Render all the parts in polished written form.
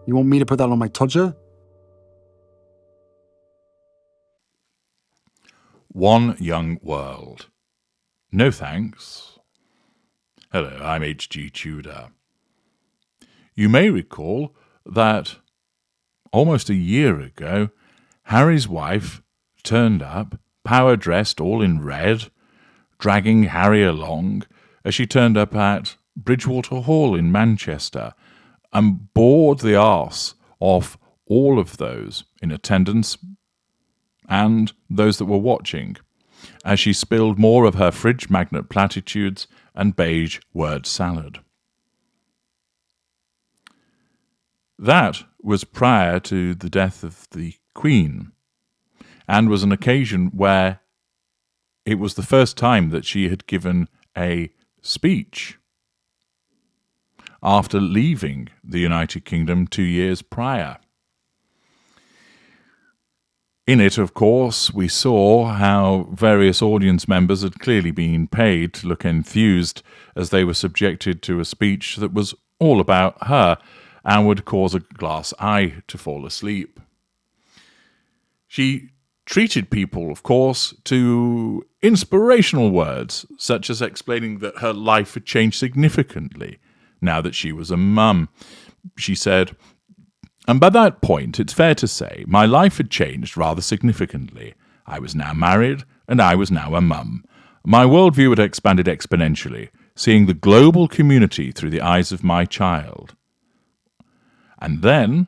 You want me to put that on my todger? One Young World. No thanks. Hello, I'm H.G. Tudor. You may recall that almost a year ago, Harry's wife turned up, power-dressed, all in red, dragging Harry along as she turned up at Bridgewater Hall in Manchester and bored the arse off all of those in attendance and those that were watching, as she spilled more of her fridge magnet platitudes and beige word salad. That was prior to the death of the Queen, and was an occasion where it was the first time that she had given a speech after leaving the United Kingdom 2 years prior. In it, of course, we saw how various audience members had clearly been paid to look enthused as they were subjected to a speech that was all about her and would cause a glass eye to fall asleep. She treated people, of course, to inspirational words, such as explaining that her life had changed significantly now that she was a mum. She said, "And by that point, it's fair to say, my life had changed rather significantly. I was now married, and I was now a mum. My worldview had expanded exponentially, seeing the global community through the eyes of my child." And then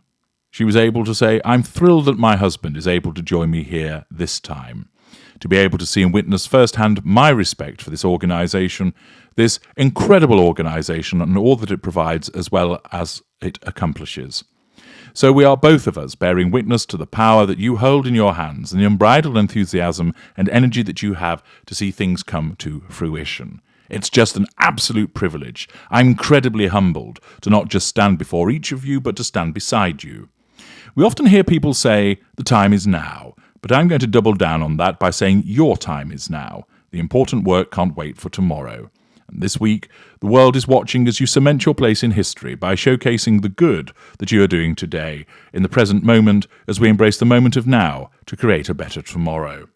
she was able to say, "I'm thrilled that my husband is able to join me here this time, to be able to see and witness firsthand my respect for this organisation, this incredible organisation and all that it provides as well as it accomplishes. So we are both of us bearing witness to the power that you hold in your hands and the unbridled enthusiasm and energy that you have to see things come to fruition. It's just an absolute privilege. I'm incredibly humbled to not just stand before each of you, but to stand beside you. We often hear people say, the time is now, but I'm going to double down on that by saying your time is now. The important work can't wait for tomorrow. And this week, the world is watching as you cement your place in history by showcasing the good that you are doing today, in the present moment, as we embrace the moment of now to create a better tomorrow.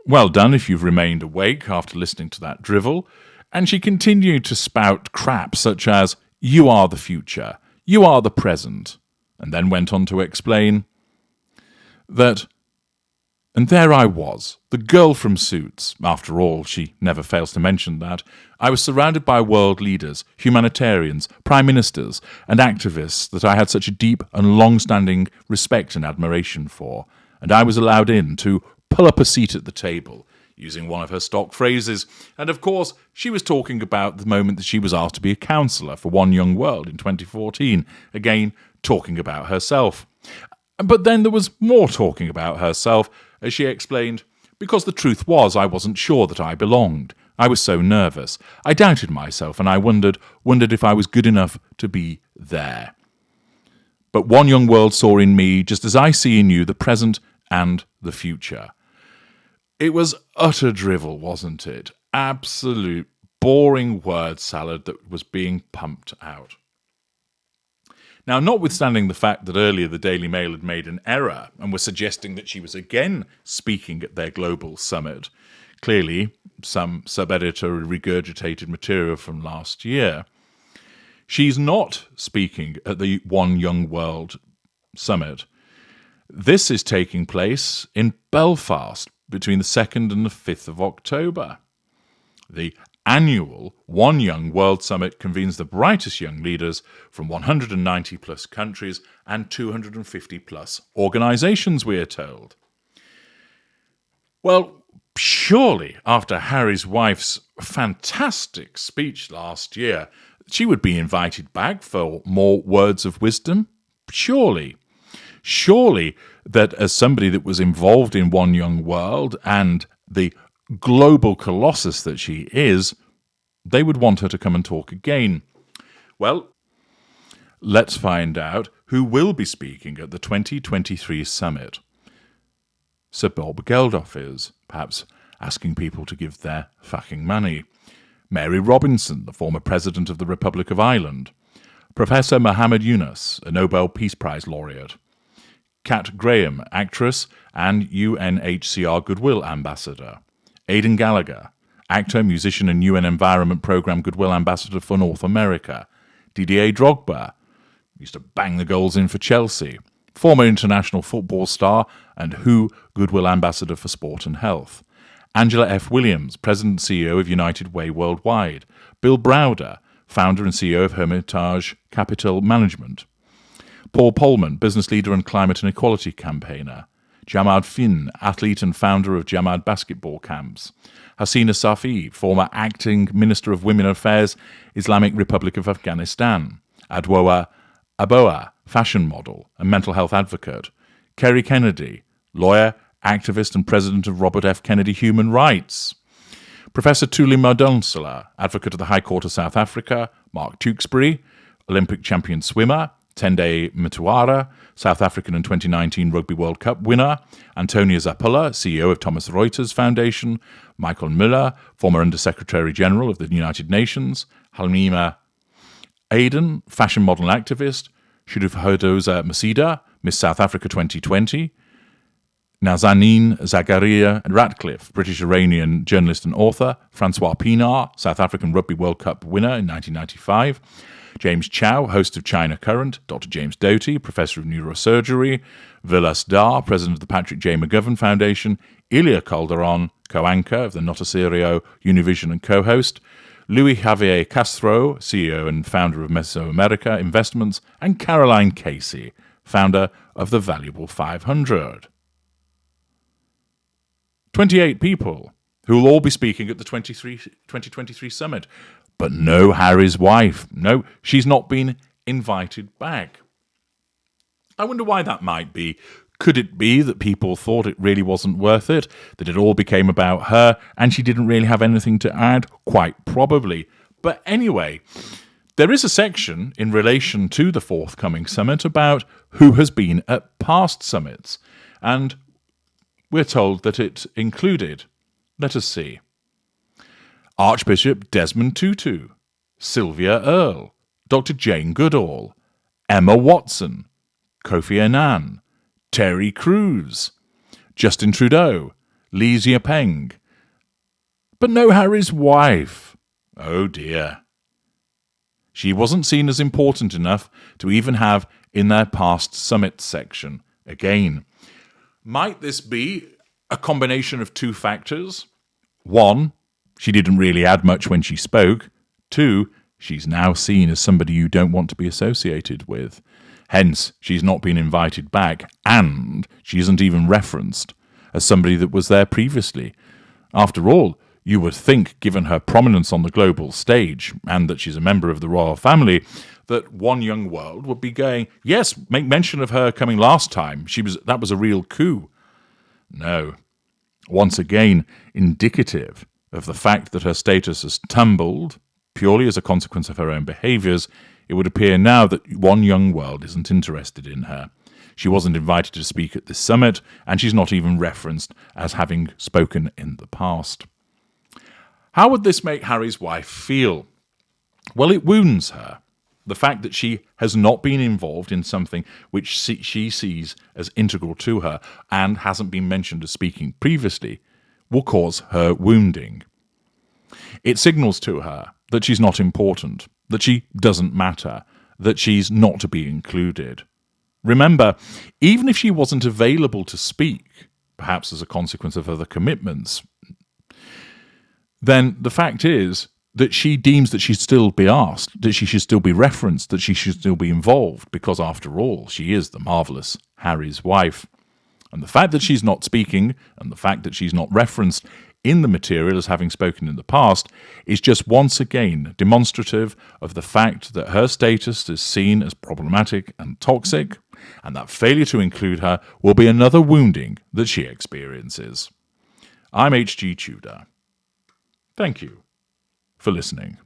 Well done if you've remained awake after listening to that drivel." And she continued to spout crap such as, "You are the future, you are the present," and then went on to explain that, and there I was, the girl from Suits. After all, she never fails to mention that. I was surrounded by world leaders, humanitarians, prime ministers, and activists that I had such a deep and long-standing respect and admiration for, and I was allowed in to pull up a seat at the table, using one of her stock phrases, and of course she was talking about the moment that she was asked to be a counsellor for One Young World in 2014, again talking about herself. But then there was more talking about herself, as she explained, "Because the truth was I wasn't sure that I belonged. I was so nervous. I doubted myself, and I wondered if I was good enough to be there. But One Young World saw in me, just as I see in you, the present and the future." It was utter drivel, wasn't it? Absolute boring word salad that was being pumped out. Now, notwithstanding the fact that earlier the Daily Mail had made an error and was suggesting that she was again speaking at their global summit, clearly some sub-editor regurgitated material from last year, she's not speaking at the One Young World summit. This is taking place in Belfast between the 2nd and the 5th of October. The annual One Young World Summit convenes the brightest young leaders from 190 plus countries and 250 plus organisations, we are told. Well, surely after Harry's wife's fantastic speech last year, she would be invited back for more words of wisdom. Surely that as somebody that was involved in One Young World and the global colossus that she is, they would want her to come and talk again. Well, let's find out who will be speaking at the 2023 summit. Sir Bob Geldof is, perhaps asking people to give their fucking money. Mary Robinson, the former President of the Republic of Ireland. Professor Muhammad Yunus, a Nobel Peace Prize laureate. Kat Graham, actress and UNHCR Goodwill Ambassador. Aidan Gallagher, actor, musician and UN Environment Programme Goodwill Ambassador for North America. Didier Drogba, used to bang the goals in for Chelsea. Former international football star and WHO Goodwill Ambassador for Sport and Health. Angela F. Williams, President and CEO of United Way Worldwide. Bill Browder, founder and CEO of Hermitage Capital Management. Paul Polman, business leader and climate and equality campaigner. Jamad Finn, athlete and founder of Jamad basketball camps. Hasina Safi, former acting Minister of Women Affairs, Islamic Republic of Afghanistan. Adwoa Aboa, fashion model and mental health advocate. Kerry Kennedy, lawyer, activist and president of Robert F. Kennedy Human Rights. Professor Tuli Madonsela, advocate of the High Court of South Africa. Mark Tewksbury, Olympic champion swimmer. Tende Mtuara, South African and 2019 Rugby World Cup winner. Antonia Zapala, CEO of Thomas Reuters Foundation. Michael Müller, former Under-Secretary General of the United Nations. Halima Aden, fashion model and activist. Shurufhodoza Masida, Miss South Africa 2020. Nazanin Zagaria Ratcliffe, British-Iranian journalist and author. Francois Pinard, South African Rugby World Cup winner in 1995. James Chow, host of China Current. Dr. James Doty, Professor of Neurosurgery. Vilas Dar, President of the Patrick J. McGovern Foundation. Ilya Calderon, co-anchor of the Noticiero Univision and co-host. Luis Javier Castro, CEO and founder of Mesoamerica Investments. And Caroline Casey, founder of the Valuable 500. 28 people who will all be speaking at the 2023 summit. But no Harry's wife. No, she's not been invited back. I wonder why that might be. Could it be that people thought it really wasn't worth it, that it all became about her, and she didn't really have anything to add? Quite probably. But anyway, there is a section in relation to the forthcoming summit about who has been at past summits, and we're told that it included, let us see, Archbishop Desmond Tutu, Sylvia Earle, Dr. Jane Goodall, Emma Watson, Kofi Annan, Terry Crews, Justin Trudeau, Li Xiaopeng, but no Harry's wife. Oh dear. She wasn't seen as important enough to even have in their past summit section. Again, might this be a combination of two factors? One, she didn't really add much when she spoke. Two, she's now seen as somebody you don't want to be associated with. Hence, she's not been invited back, and she isn't even referenced as somebody that was there previously. After all, you would think, given her prominence on the global stage, and that she's a member of the royal family, that One Young World would be going, yes, make mention of her coming last time. That was a real coup. No. Once again, indicative of the fact that her status has tumbled, purely as a consequence of her own behaviours, it would appear now that One Young World isn't interested in her. She wasn't invited to speak at this summit, and she's not even referenced as having spoken in the past. How would this make Harry's wife feel? Well, it wounds her. The fact that she has not been involved in something which she sees as integral to her and hasn't been mentioned as speaking previously will cause her wounding. It signals to her that she's not important, that she doesn't matter, that she's not to be included. Remember, even if she wasn't available to speak, perhaps as a consequence of other commitments, then the fact is that she deems that she'd still be asked, that she should still be referenced, that she should still be involved, because after all, she is the marvellous Harry's wife. And the fact that she's not speaking, and the fact that she's not referenced in the material as having spoken in the past, is just once again demonstrative of the fact that her status is seen as problematic and toxic, and that failure to include her will be another wounding that she experiences. I'm H.G. Tudor. Thank you for listening.